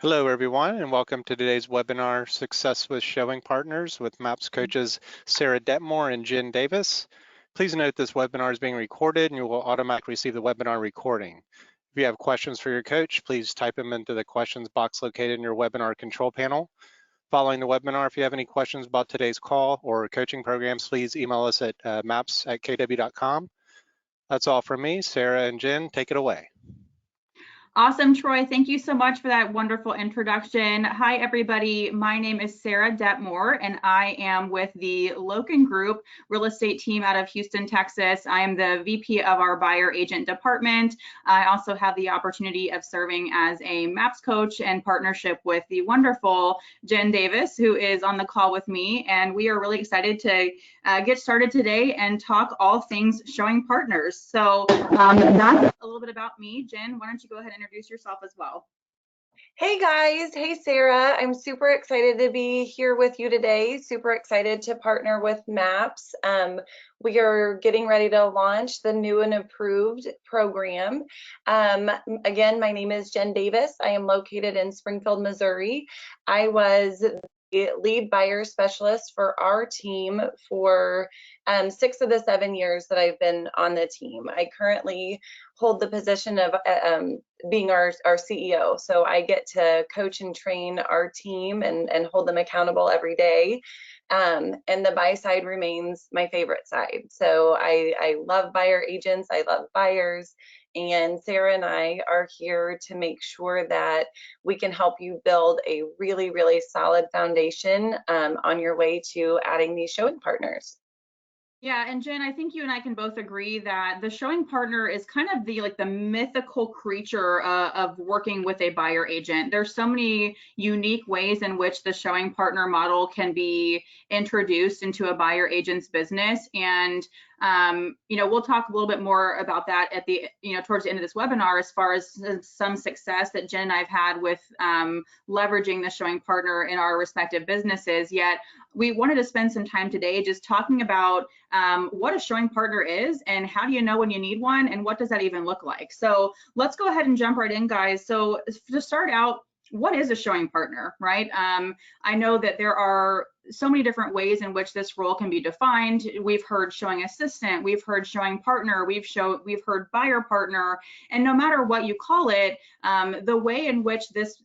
Hello, everyone, and welcome to today's webinar, Success with Showing Partners with MAPS coaches Sarah Detmore and Jen Davis. Please note this webinar is being recorded and you will automatically receive the webinar recording. If you have questions for your coach, please type them into the questions box located in your webinar control panel. Following the webinar, if you have any questions about today's call or coaching programs, please email us at maps@kw.com. That's all from me. Sarah and Jen, take it away. Awesome, Troy. Thank you so much for that wonderful introduction. Hi, everybody. My name is Sarah Detmore, and I am with the Loken Group real estate team out of Houston, Texas. I am the VP of our buyer agent department. I also have the opportunity of serving as a MAPS coach in partnership with the wonderful Jen Davis, who is on the call with me. And we are really excited to get started today and talk all things showing partners. So that's a little bit about me. Jen, why don't you go ahead and introduce yourself as well? Hey guys, hey Sarah. I'm super excited to be here with you today. Super excited to partner with MAPS. We are getting ready to launch the new and approved program. Again, my name is Jen Davis. I am located in Springfield, Missouri. I was the lead buyer specialist for our team for 6 of the 7 years that I've been on the team. I currently hold the position of being our CEO. So I get to coach and train our team and hold them accountable every day. And the buy side remains my favorite side. So I love buyer agents. I love buyers. And Sarah and I are here to make sure that we can help you build a really, really solid foundation on your way to adding these showing partners. Yeah, and Jen, I think you and I can both agree that the showing partner is kind of the mythical creature of working with a buyer agent. There's so many unique ways in which the showing partner model can be introduced into a buyer agent's business, and we'll talk a little bit more about that at the towards the end of this webinar as far as some success that Jen and I've had with leveraging the showing partner in our respective businesses. Yet we wanted to spend some time today just talking about what a showing partner is and how do you know when you need one and what does that even look like. So let's go ahead and jump right in, guys. So to start out, what is a showing partner, right? I know that there are so many different ways in which this role can be defined. We've heard showing assistant, we've heard showing partner, we've heard buyer partner, and no matter what you call it, the way in which this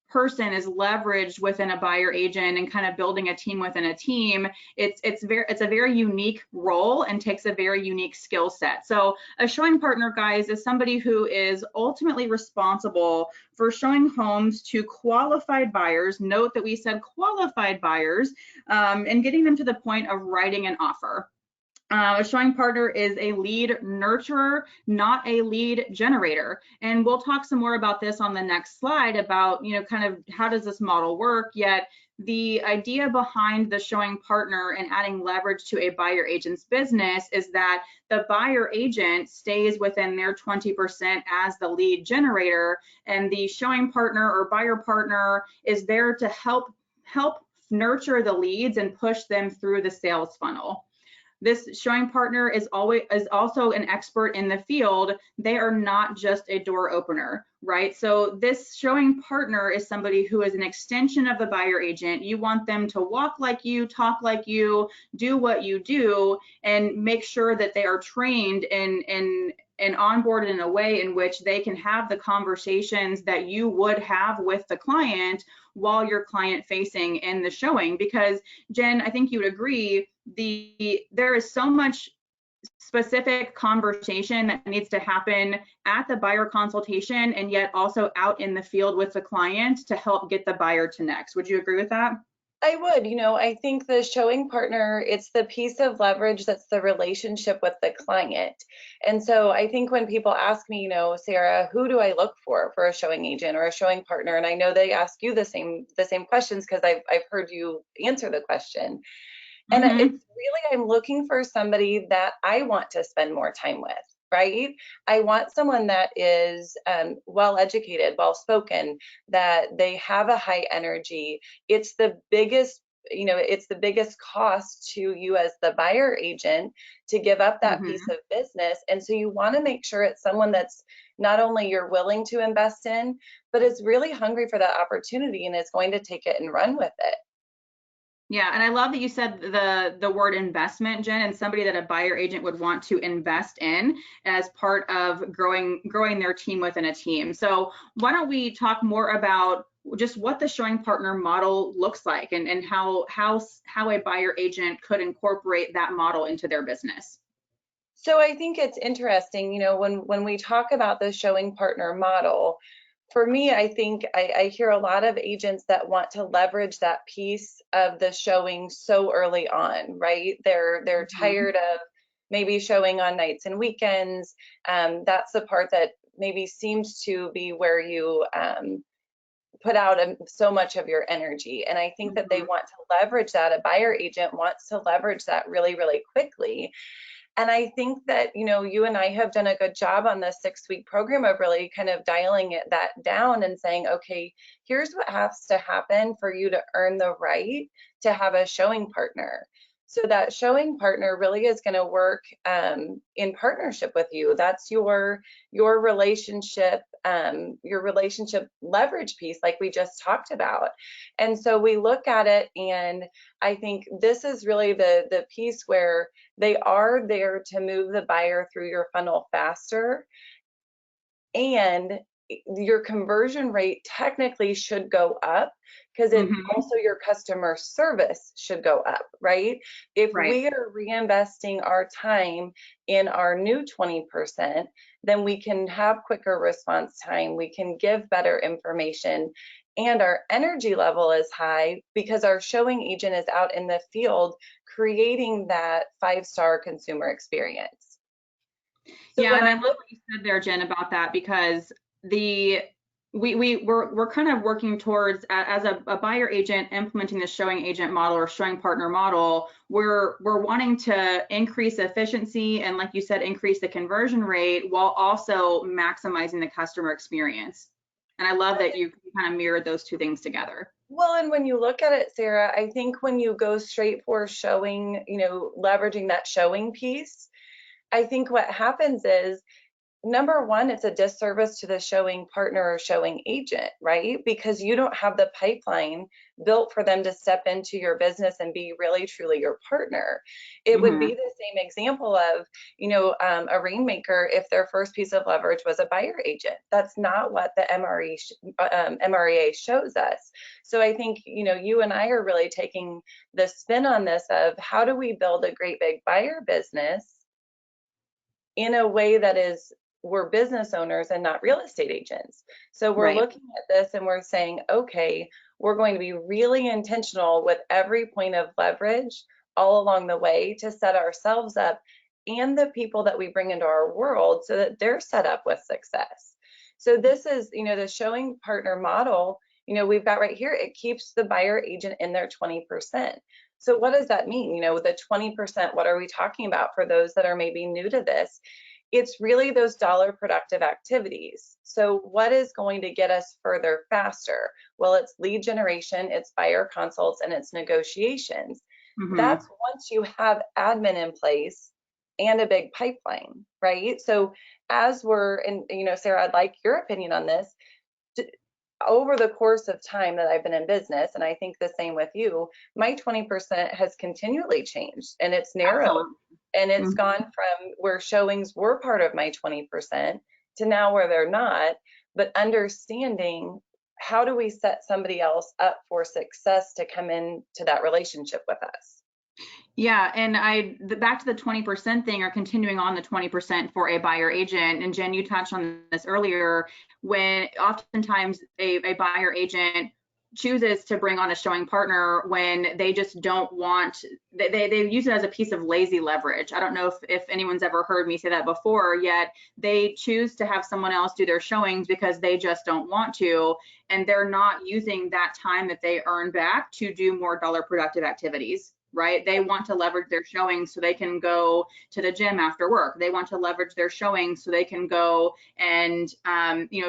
person is leveraged within a buyer agent and kind of building a team within a team, it's a very unique role and takes a very unique skill set. So a showing partner, guys, is somebody who is ultimately responsible for showing homes to qualified buyers. Note that we said qualified buyers, and getting them to the point of writing an offer. A showing partner is a lead nurturer, not a lead generator. And we'll talk some more about this on the next slide about, kind of how does this model work. Yet the idea behind the showing partner and adding leverage to a buyer agent's business is that the buyer agent stays within their 20% as the lead generator, and the showing partner or buyer partner is there to help nurture the leads and push them through the sales funnel. This showing partner is also an expert in the field. They are not just a door opener, right? So this showing partner is somebody who is an extension of the buyer agent. You want them to walk like you, talk like you, do what you do, and make sure that they are trained and onboarded in a way in which they can have the conversations that you would have with the client while you're client facing in the showing. Because Jen, I think you would agree, there is so much specific conversation that needs to happen at the buyer consultation and yet also out in the field with the client to help get the buyer to next. Would you agree with that? I would. I think the showing partner, it's the piece of leverage that's the relationship with the client. And so I think when people ask me, Sarah, who do I look for a showing agent or a showing partner? And I know they ask you the same questions because I've heard you answer the question. And it's really, I'm looking for somebody that I want to spend more time with, right? I want someone that is well-educated, well-spoken, that they have a high energy. It's the biggest it's the biggest cost to you as the buyer agent to give up that piece of business. And so you want to make sure it's someone that's not only you're willing to invest in, but is really hungry for that opportunity and is going to take it and run with it. Yeah, and I love that you said the word investment, Jen, and somebody that a buyer agent would want to invest in as part of growing their team within a team. So why don't we talk more about just what the showing partner model looks like and how a buyer agent could incorporate that model into their business. So I think it's interesting, when we talk about the showing partner model, for me, I think I hear a lot of agents that want to leverage that piece of the showing so early on, right? They're tired of maybe showing on nights and weekends. That's the part that maybe seems to be where you put out so much of your energy. And I think that they want to leverage that. A buyer agent wants to leverage that really, really quickly. And I think that, you and I have done a good job on this 6-week program of really kind of dialing that down and saying, okay, here's what has to happen for you to earn the right to have a showing partner. So that showing partner really is going to work in partnership with you. That's your relationship leverage piece, like we just talked about. And so we look at it, and I think this is really the piece where they are there to move the buyer through your funnel faster, and your conversion rate technically should go up because it also your customer service should go up, right? If we are reinvesting our time in our new 20%, then we can have quicker response time, we can give better information, and our energy level is high because our showing agent is out in the field creating that 5-star consumer experience. So yeah, and I love what you said there, Jen, about that, because we're kind of working towards, as a buyer agent implementing the showing agent model or showing partner model, we're wanting to increase efficiency and, like you said, increase the conversion rate while also maximizing the customer experience. And I love that you kind of mirrored those two things together. Well, and when you look at it, Sarah, I think when you go straight for showing, leveraging that showing piece, I think what happens is, number one, it's a disservice to the showing partner or showing agent, right? Because you don't have the pipeline built for them to step into your business and be really, truly your partner. It would be the same example of, a rainmaker if their first piece of leverage was a buyer agent. That's not what the MREA shows us. So I think, you and I are really taking the spin on this of how do we build a great big buyer business in a way that is, we're business owners and not real estate agents. So we're looking at this and we're saying, okay, we're going to be really intentional with every point of leverage all along the way to set ourselves up and the people that we bring into our world so that they're set up with success. So this is, the showing partner model, we've got right here, it keeps the buyer agent in their 20%. So what does that mean? The 20%, what are we talking about for those that are maybe new to this? It's really those dollar productive activities. So what is going to get us further faster? Well, it's lead generation, it's buyer consults, and it's negotiations. That's once you have admin in place and a big pipeline, right? So as we're, and Sarah, I'd like your opinion on this. Over the course of time that I've been in business, and I think the same with you, my 20% has continually changed, and it's narrowed. Absolutely. And it's gone from where showings were part of my 20% to now where they're not, but understanding how do we set somebody else up for success to come into that relationship with us. Yeah, and back to the 20% thing, or continuing on the 20% for a buyer agent, and Jen, you touched on this earlier, when oftentimes a buyer agent chooses to bring on a showing partner when they just don't want, they use it as a piece of lazy leverage. I don't know if anyone's ever heard me say that before, yet they choose to have someone else do their showings because they just don't want to, and they're not using that time that they earn back to do more dollar productive activities. right? They want to leverage their showing so they can go to the gym after work. They want to leverage their showing so they can go and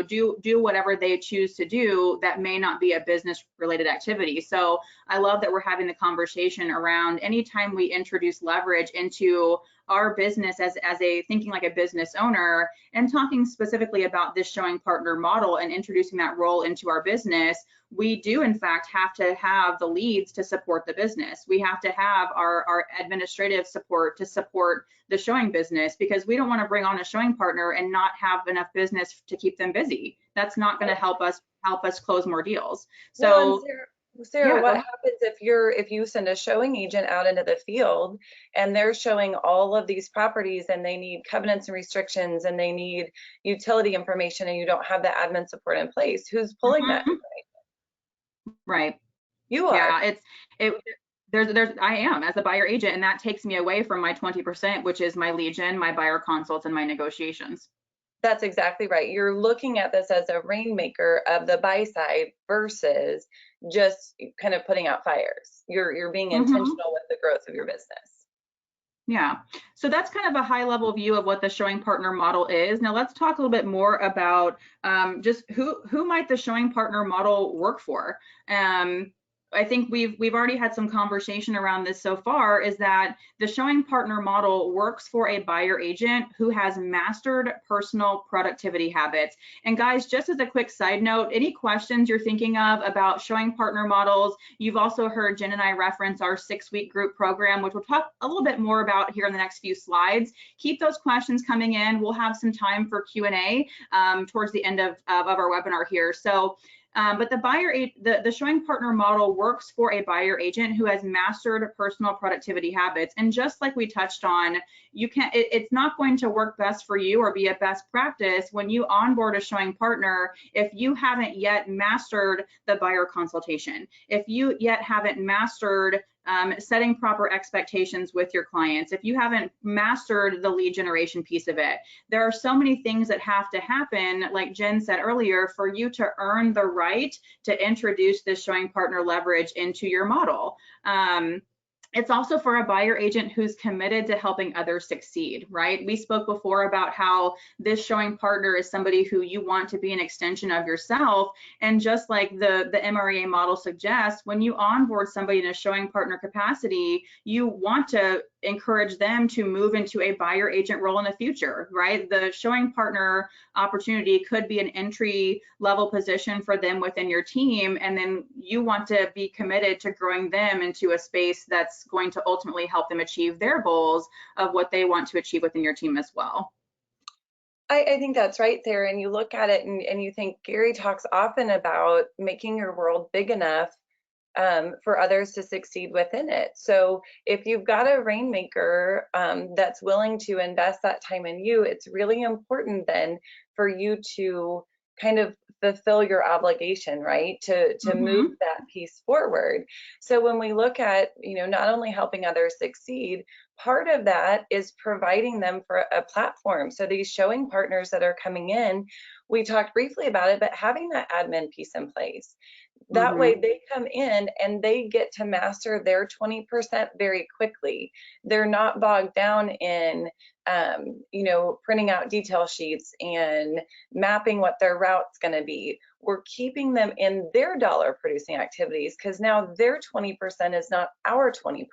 do whatever they choose to do that may not be a business related activity. So I love that we're having the conversation around anytime we introduce leverage into our business as a thinking like a business owner, and talking specifically about this showing partner model and introducing that role into our business, we do in fact have to have the leads to support the business. We have to have our administrative support to support the showing business, because we don't want to bring on a showing partner and not have enough business to keep them busy. That's not going to help us close more deals. So Sarah, yeah, what happens if you send a showing agent out into the field and they're showing all of these properties and they need covenants and restrictions and they need utility information, and you don't have the admin support in place? Who's pulling that information? Right. You are. Yeah, I am as a buyer agent, and that takes me away from my 20%, which is my lead gen, my buyer consults, and my negotiations. That's exactly right. You're looking at this as a rainmaker of the buy side versus just kind of putting out fires. You're being intentional with the growth of your business. Yeah, so that's kind of a high level view of what the showing partner model is. Now let's talk a little bit more about just who might the showing partner model work for. I think we've already had some conversation around this so far, is that the showing partner model works for a buyer agent who has mastered personal productivity habits. And guys, just as a quick side note, any questions you're thinking of about showing partner models, you've also heard Jen and I reference our 6-week group program, which we'll talk a little bit more about here in the next few slides. Keep those questions coming in. We'll have some time for Q&A towards the end of our webinar here. So but the showing partner model works for a buyer agent who has mastered personal productivity habits. And just like we touched on, it's not going to work best for you or be a best practice when you onboard a showing partner if you haven't yet mastered the buyer consultation, if you yet haven't mastered setting proper expectations with your clients, if you haven't mastered the lead generation piece of it. There are so many things that have to happen, like Jen said earlier, for you to earn the right to introduce this showing partner leverage into your model. It's also for a buyer agent who's committed to helping others succeed, right? We spoke before about how this showing partner is somebody who you want to be an extension of yourself. And just like the MREA model suggests, when you onboard somebody in a showing partner capacity, you want to encourage them to move into a buyer agent role in the future, right? The showing partner opportunity could be an entry level position for them within your team. And then you want to be committed to growing them into a space that's going to ultimately help them achieve their goals of what they want to achieve within your team as well. I think that's right there. And you look at it and you think Gary talks often about making your world big enough for others to succeed within it. So if you've got a rainmaker that's willing to invest that time in you, it's really important then for you to kind of fulfill your obligation, right? To move that piece forward. So when we look at, not only helping others succeed, part of that is providing them for a platform. So these showing partners that are coming in, we talked briefly about it, but having that admin piece in place. That way they come in and they get to master their 20% very quickly. They're not bogged down in, printing out detail sheets and mapping what their route's going to be. We're keeping them in their dollar producing activities because now their 20% is not our 20%.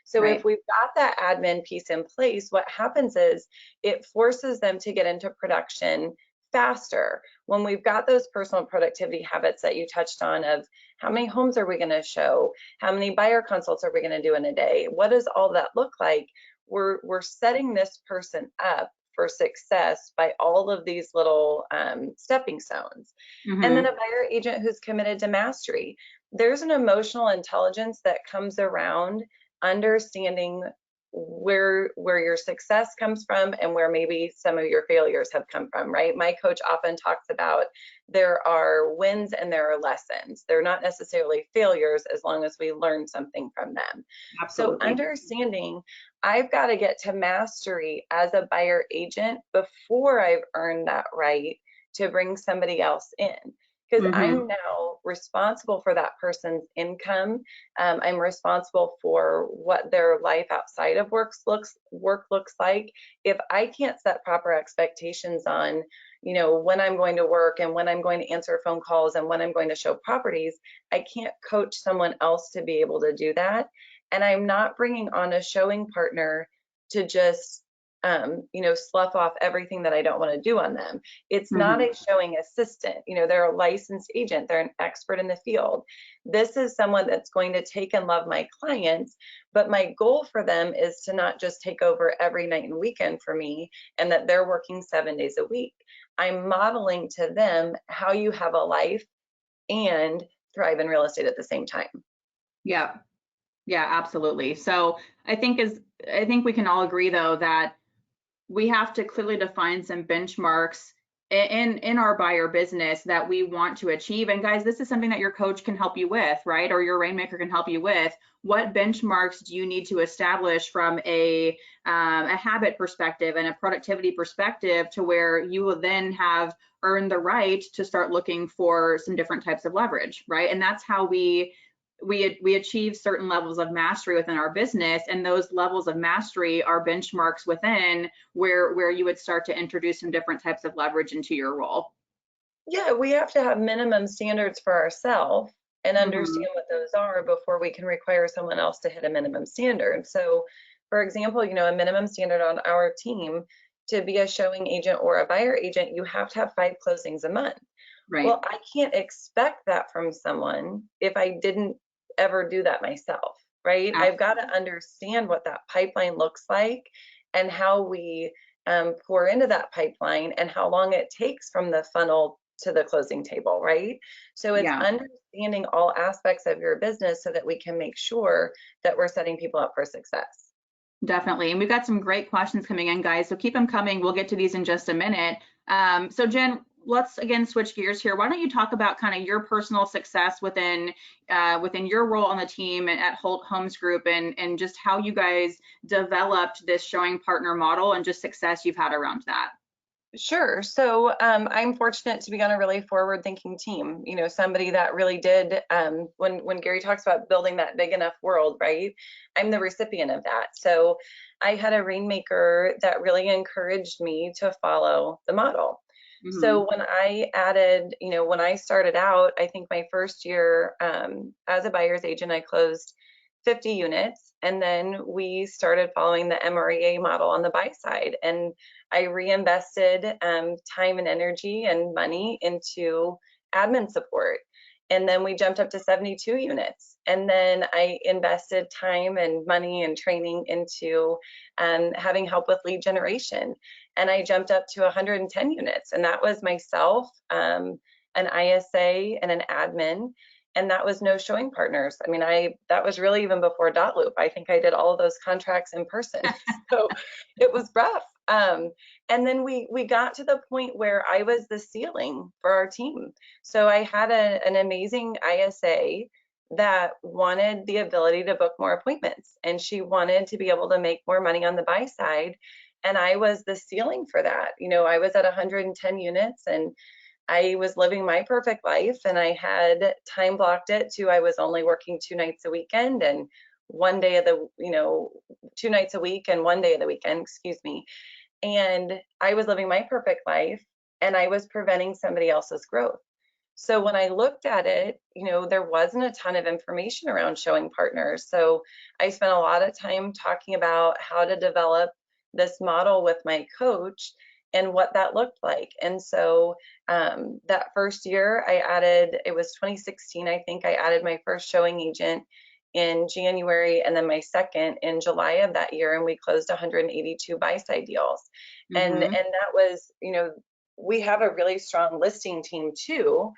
So if we've got that admin piece in place, what happens is it forces them to get into production faster. When we've got those personal productivity habits that you touched on of how many homes are we going to show, how many buyer consults are we going to do in a day, what does all that look like? We're setting this person up for success by all of these little stepping stones. And then a buyer agent who's committed to mastery. There's an emotional intelligence that comes around understanding where your success comes from and where maybe some of your failures have come from, right? My coach often talks about there are wins and there are lessons. They're not necessarily failures as long as we learn something from them. Absolutely. So understanding I've got to get to mastery as a buyer agent before I've earned that right to bring somebody else in. because Mm-hmm. I'm now responsible for that person's income. I'm responsible for what their life outside of work looks like. If I can't set proper expectations on, when I'm going to work and when I'm going to answer phone calls and when I'm going to show properties, I can't coach someone else to be able to do that. And I'm not bringing on a showing partner to just slough off everything that I don't want to do on them. It's not Mm-hmm. a showing assistant. They're a licensed agent. They're an expert in the field. This is someone that's going to take and love my clients, but my goal for them is to not just take over every night and weekend for me and that they're working 7 days a week. I'm modeling to them how you have a life and thrive in real estate at the same time. Yeah. Yeah, absolutely. So I think we can all agree though that we have to clearly define some benchmarks in our buyer business that we want to achieve. And guys, this is something that your coach can help you with, right? Or your rainmaker can help you with. What benchmarks do you need to establish from a habit perspective and a productivity perspective to where you will then have earned the right to start looking for some different types of leverage, right? And that's how we achieve certain levels of mastery within our business, and those levels of mastery are benchmarks within where you would start to introduce some different types of leverage into your role. Yeah, we have to have minimum standards for ourselves and Mm-hmm. understand what those are before we can require someone else to hit a minimum standard. So, for example, a minimum standard on our team to be a showing agent or a buyer agent, you have to have 5 closings a month. Right. Well, I can't expect that from someone if I didn't ever do that myself, right? I've got to understand what that pipeline looks like and how we pour into that pipeline and how long it takes from the funnel to the closing table, right? So it's Yeah. understanding all aspects of your business so that we can make sure that we're setting people up for success. Definitely. And we've got some great questions coming in, guys. So keep them coming. We'll get to these in just a minute. So Jen, let's again switch gears here. Why don't you talk about kind of your personal success within your role on the team at Holt Homes Group and just how you guys developed this showing partner model and just success you've had around that. Sure. So I'm fortunate to be on a really forward-thinking team. Somebody that really did. When Gary talks about building that big enough world, right? I'm the recipient of that. So I had a rainmaker that really encouraged me to follow the model. Mm-hmm. So when I added, when I started out, I think my first year as a buyer's agent, I closed 50 units, and then we started following the MREA model on the buy side, and I reinvested time and energy and money into admin support. And then we jumped up to 72 units. And then I invested time and money and training into having help with lead generation. And I jumped up to 110 units. And that was myself, an ISA, and an admin. And that was no showing partners. I mean, that was really even before Dot Loop. I think I did all of those contracts in person. So it was rough. And then we got to the point where I was the ceiling for our team. So I had an amazing ISA that wanted the ability to book more appointments, and she wanted to be able to make more money on the buy side. And I was the ceiling for that. I was at 110 units, and I was living my perfect life, and I had time blocked it to I was only working 2 nights a weekend and 1 day of the, 2 nights a week and 1 day of the weekend, excuse me. And I was living my perfect life, and I was preventing somebody else's growth. So when I looked at it, there wasn't a ton of information around showing partners. So I spent a lot of time talking about how to develop this model with my coach and what that looked like. And so that first year it was 2016, I think I added my first showing agent in January, and then my second in July of that year, and we closed 182 buy-side deals. Mm-hmm. And that was, we have a really strong listing team too.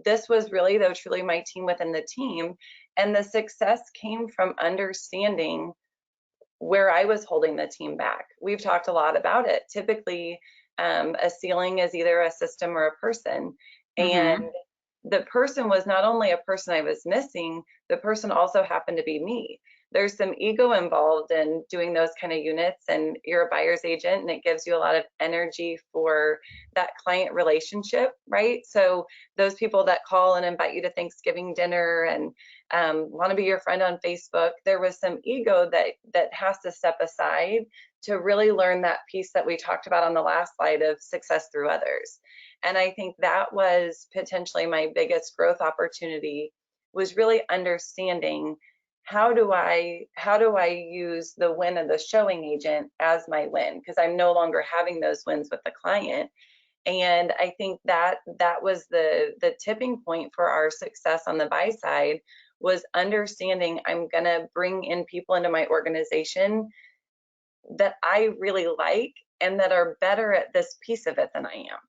This was really, though, truly my team within the team, and the success came from understanding where I was holding the team back. We've talked a lot about it. Typically, a ceiling is either a system or a person, and the person was not only a person I was missing, the person also happened to be me. there's some ego involved in doing those kind of units, and you're a buyer's agent, and it gives you a lot of energy for that client relationship, right? So those people that call and invite you to Thanksgiving dinner and want to be your friend on Facebook, there was some ego that has to step aside to really learn that piece that we talked about on the last slide of success through others. And I think that was potentially my biggest growth opportunity, was really understanding how do I use the win of the showing agent as my win, because I'm no longer having those wins with the client. And I think that was the tipping point for our success on the buy side, was understanding I'm gonna bring in people into my organization that I really like and that are better at this piece of it than I am.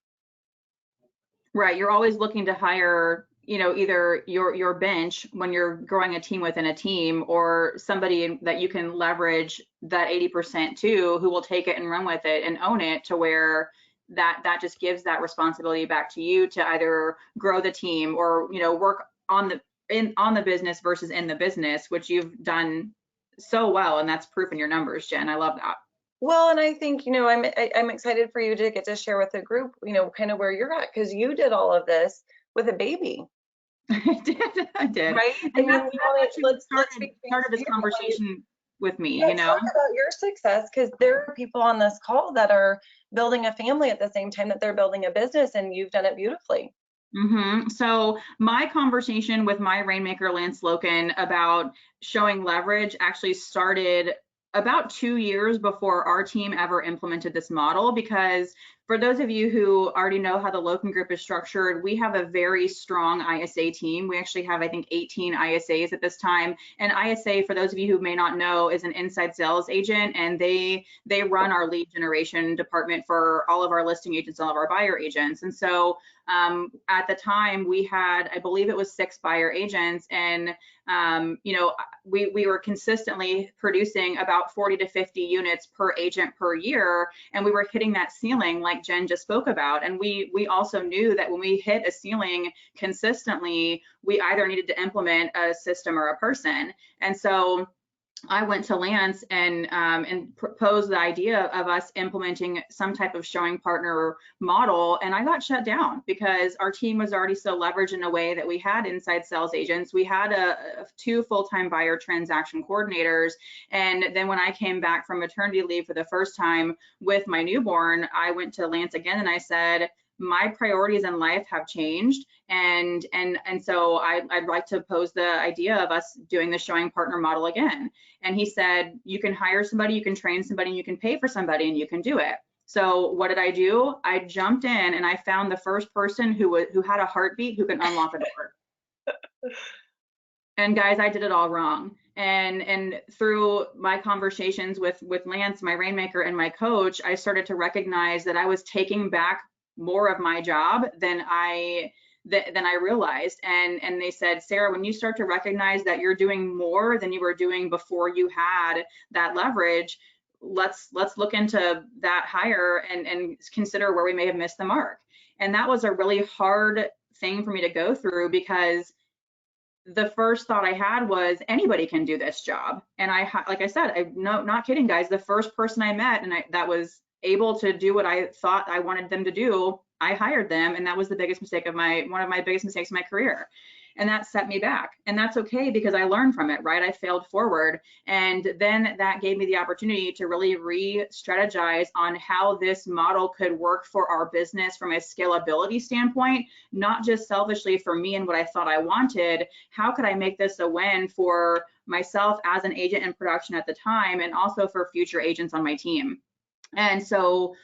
Right. You're always looking to hire, either your bench when you're growing a team within a team, or somebody that you can leverage that 80% to, who will take it and run with it and own it, to where that just gives that responsibility back to you to either grow the team or, work on the business versus in the business, which you've done so well. And that's proof in your numbers, Jen. I love that. Well, and I think, I'm excited for you to get to share with the group, kind of where you're at, because you did all of this with a baby. I did. Right? And let's started this conversation with me, Talk about your success, because there are people on this call that are building a family at the same time that they're building a business, and you've done it beautifully. So my conversation with my rainmaker, Lance Loken, about showing leverage actually started about 2 years before our team ever implemented this model, because for those of you who already know how the Loken Group is structured, we have a very strong ISA team. We actually have, I think, 18 ISAs at this time. And ISA, for those of you who may not know, is an inside sales agent, and they run our lead generation department for all of our listing agents, all of our buyer agents. And so at the time we had, I believe it was 6 buyer agents, and we were consistently producing about 40 to 50 units per agent per year, and we were hitting that ceiling like Jen just spoke about. And we also knew that when we hit a ceiling consistently, we either needed to implement a system or a person. And so I went to Lance and proposed the idea of us implementing some type of showing partner model, and I got shut down because our team was already so leveraged in a way that we had inside sales agents. We had 2 full-time buyer transaction coordinators, and then when I came back from maternity leave for the first time with my newborn, I went to Lance again and I said, my priorities in life have changed, and so I'd like to pose the idea of us doing the showing partner model again. And he said, you can hire somebody, you can train somebody, and you can pay for somebody, and you can do it. So what did I do? I jumped in and I found the first person who had a heartbeat who could unlock a door. And guys, I did it all wrong. And through my conversations with Lance, my rainmaker, and my coach, I started to recognize that I was taking back more of my job than I realized. And they said, Sarah, when you start to recognize that you're doing more than you were doing before you had that leverage, let's look into that hire and consider where we may have missed the mark. And that was a really hard thing for me to go through, because the first thought I had was, anybody can do this job. And like I said, not kidding, guys, the first person I met that was able to do what I thought I wanted them to do, I hired them, and that was the biggest mistake of one of my biggest mistakes in my career. And that set me back. And that's okay, because I learned from it, right? I failed forward. And then that gave me the opportunity to really re-strategize on how this model could work for our business from a scalability standpoint, not just selfishly for me and what I thought I wanted. How could I make this a win for myself as an agent in production at the time, and also for future agents on my team? And so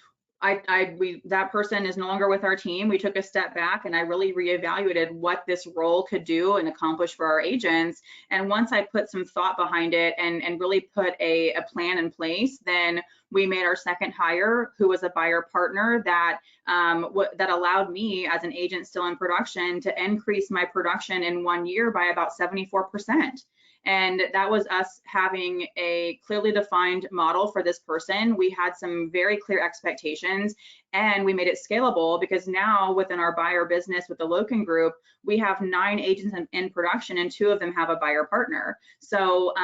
that person is no longer with our team. We took a step back and I really reevaluated what this role could do and accomplish for our agents. And once I put some thought behind it and really put a plan in place, then we made our second hire, who was a buyer partner that allowed me, as an agent still in production, to increase my production in 1 year by about 74%. And that was us having a clearly defined model for this person. We had some very clear expectations, and we made it scalable, because now within our buyer business with the Loken Group, we have 9 agents in production, and 2 of them have a buyer partner. So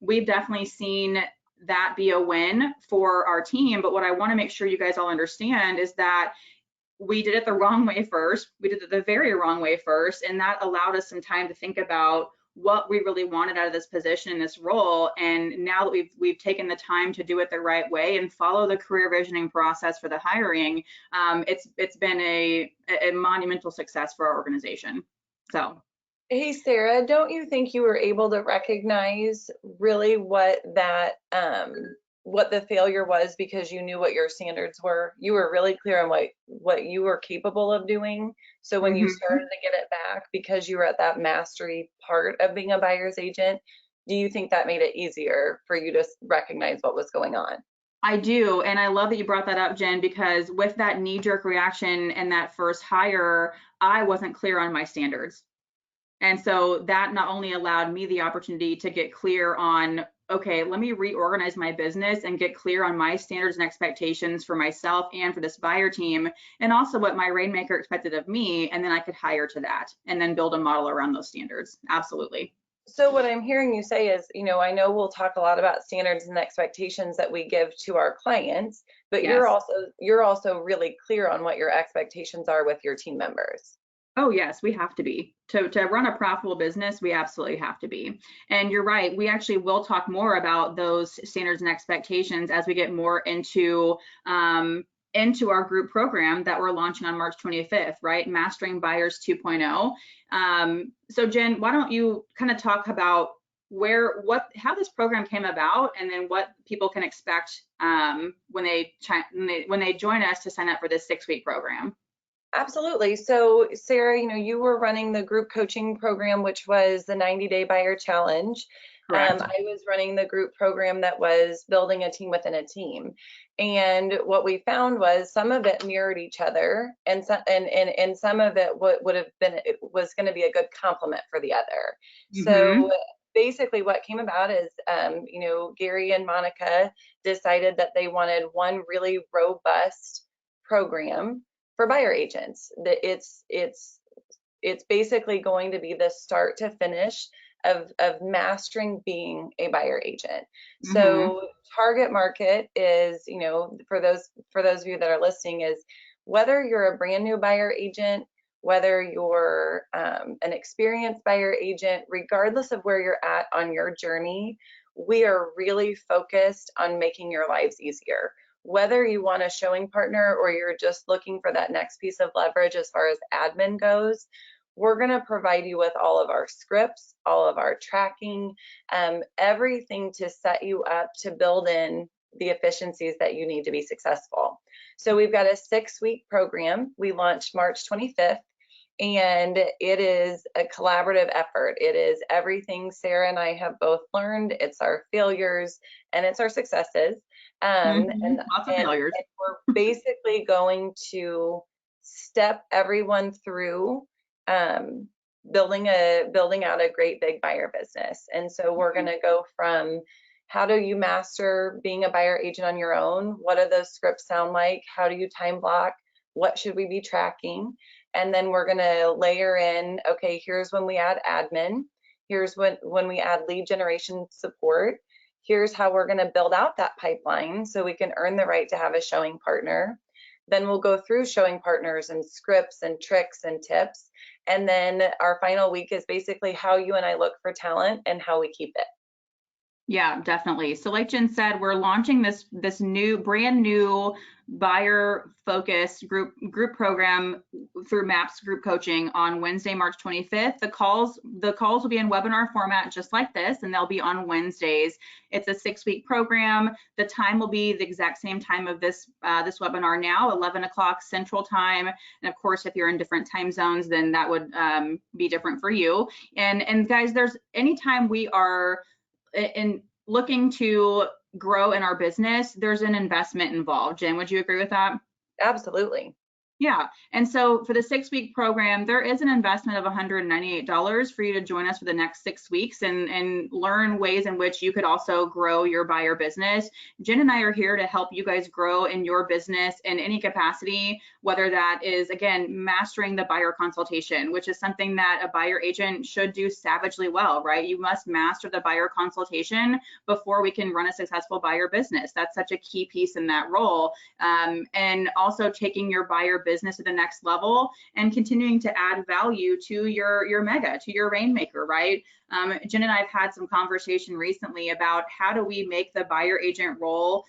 we've definitely seen that be a win for our team. But what I want to make sure you guys all understand is that we did it the wrong way first. We did it the very wrong way first, and that allowed us some time to think about what we really wanted out of this position and this role. And now that we've taken the time to do it the right way and follow the career visioning process for the hiring, it's been a monumental success for our organization. So. Hey, Sarah, don't you think you were able to recognize really what that what the failure was because you knew what your standards were? You were really clear on what you were capable of doing. So when you started to get it back, because you were at that mastery part of being a buyer's agent, do you think that made it easier for you to recognize what was going on? I do, and I love that you brought that up, Jen, because with that knee-jerk reaction and that first hire, I wasn't clear on my standards. And so that not only allowed me the opportunity to get clear on, okay, let me reorganize my business and get clear on my standards and expectations for myself and for this buyer team, and also what my rainmaker expected of me, and then I could hire to that and then build a model around those standards. Absolutely. So what I'm hearing you say is, I know we'll talk a lot about standards and expectations that we give to our clients, but Yes. you're also really clear on what your expectations are with your team members. Oh yes, we have to be. To run a profitable business, we absolutely have to be. And you're right, we actually will talk more about those standards and expectations as we get more into our group program that we're launching on March 25th, right? Mastering Buyers 2.0. So Jen, why don't you kind of talk about how this program came about, and then what people can expect when they join us to sign up for this 6-week program. Absolutely. So Sarah, you were running the group coaching program, which was the 90-day buyer challenge. Correct. I was running the group program that was building a team within a team. And what we found was some of it mirrored each other, and some of it was going to be a good complement for the other. So basically what came about is, Gary and Monica decided that they wanted one really robust program for buyer agents. That it's basically going to be the start to finish of mastering being a buyer agent. So target market is, for those of you that are listening, is whether you're a brand new buyer agent, whether you're an experienced buyer agent, regardless of where you're at on your journey, we are really focused on making your lives easier. Whether you want a showing partner or you're just looking for that next piece of leverage as far as admin goes, we're going to provide you with all of our scripts, all of our tracking, everything to set you up to build in the efficiencies that you need to be successful. So we've got a 6-week program. We launched March 25th. And it is a collaborative effort. It is everything Sarah and I have both learned. It's our failures and it's our successes. Lots of failures. And we're basically going to step everyone through building out a great big buyer business. And so we're going to go from how do you master being a buyer agent on your own? What do those scripts sound like? How do you time block? What should we be tracking? And then we're going to layer in, okay, here's when we add admin. Here's when we add lead generation support. Here's how we're going to build out that pipeline so we can earn the right to have a showing partner. Then we'll go through showing partners and scripts and tricks and tips. And then our final week is basically how you and I look for talent and how we keep it. Yeah, definitely. So like Jen said, we're launching this brand new buyer focused group program through MAPS group coaching on Wednesday, March 25th. The calls will be in webinar format just like this, and they'll be on Wednesdays. It's a 6-week program. The time will be the exact same time of this webinar now, 11 o'clock Central Time. And of course, if you're in different time zones, then that would be different for you. And guys, there's anytime we are in looking to grow in our business, there's an investment involved. Jen, would you agree with that? Absolutely. Yeah, and so for the 6-week program, there is an investment of $198 for you to join us for the next 6 weeks and learn ways in which you could also grow your buyer business. Jen and I are here to help you guys grow in your business in any capacity, whether that is, again, mastering the buyer consultation, which is something that a buyer agent should do savagely well, right? You must master the buyer consultation before we can run a successful buyer business. That's such a key piece in that role. And also taking your buyer business to the next level and continuing to add value to your mega, to your rainmaker, right? Jen and I have had some conversation recently about how do we make the buyer agent role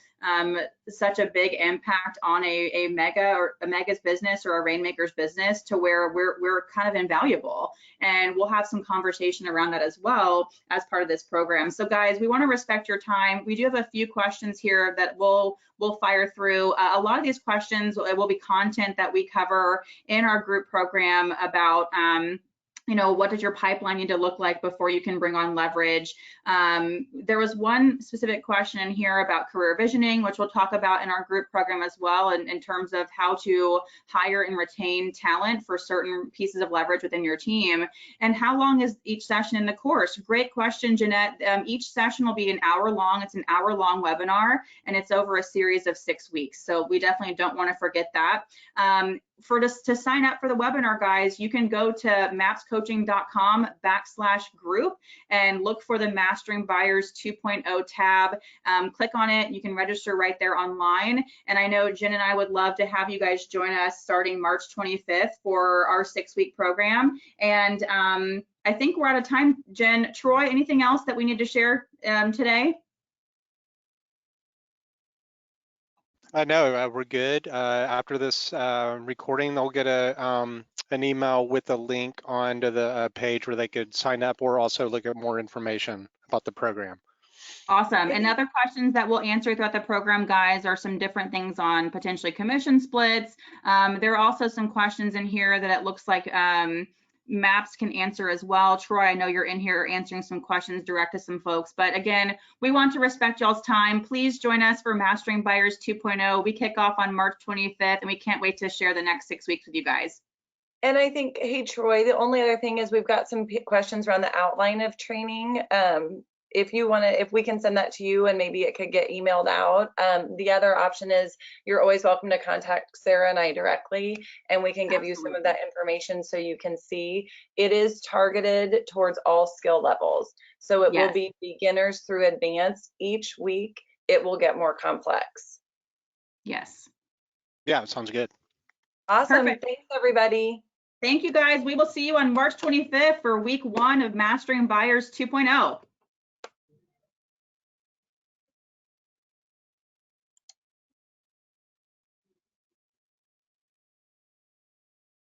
such a big impact on a mega or a mega's business or a rainmaker's business to where we're kind of invaluable. And we'll have some conversation around that as well as part of this program. So guys, we want to respect your time. We do have a few questions here that we'll fire through. A lot of these questions will be content that we cover in our group program about you know, what does your pipeline need to look like before you can bring on leverage? There was one specific question in here about career visioning, which we'll talk about in our group program as well, in terms of how to hire and retain talent for certain pieces of leverage within your team. And how long is each session in the course? Great question, Jeanette. Each session will be an hour long. It's an hour-long webinar, and it's over a series of 6 weeks. So we definitely don't want to forget that. To sign up for the webinar, guys, you can go to mapscoaching.com/group and look for the Mastering Buyers 2.0 tab. Click on it. You can register right there online. And I know Jen and I would love to have you guys join us starting March 25th for our 6-week program. And I think we're out of time. Jen, Troy, anything else that we need to share today? No, we're good. After this recording, they'll get an email with a link onto the page where they could sign up or also look at more information about the program. Awesome. And other questions that we'll answer throughout the program, guys, are some different things on potentially commission splits. There are also some questions in here that it looks like Maps can answer as well. Troy, I know you're in here answering some questions direct to some folks, but again, we want to respect y'all's time. Please join us for Mastering Buyers 2.0. We kick off on March 25th, and we can't wait to share the next 6 weeks with you guys. And I think, hey, Troy, the only other thing is we've got some questions around the outline of training. If you want to, if we can send that to you and maybe it could get emailed out. The other option is you're always welcome to contact Sarah and I directly, and we can give you some of that information so you can see. It is targeted towards all skill levels. So it will be beginners through advanced. Each week it will get more complex. Yes. Yeah, sounds good. Awesome. Perfect. Thanks, everybody. Thank you, guys. We will see you on March 25th for week 1 of Mastering Buyers 2.0.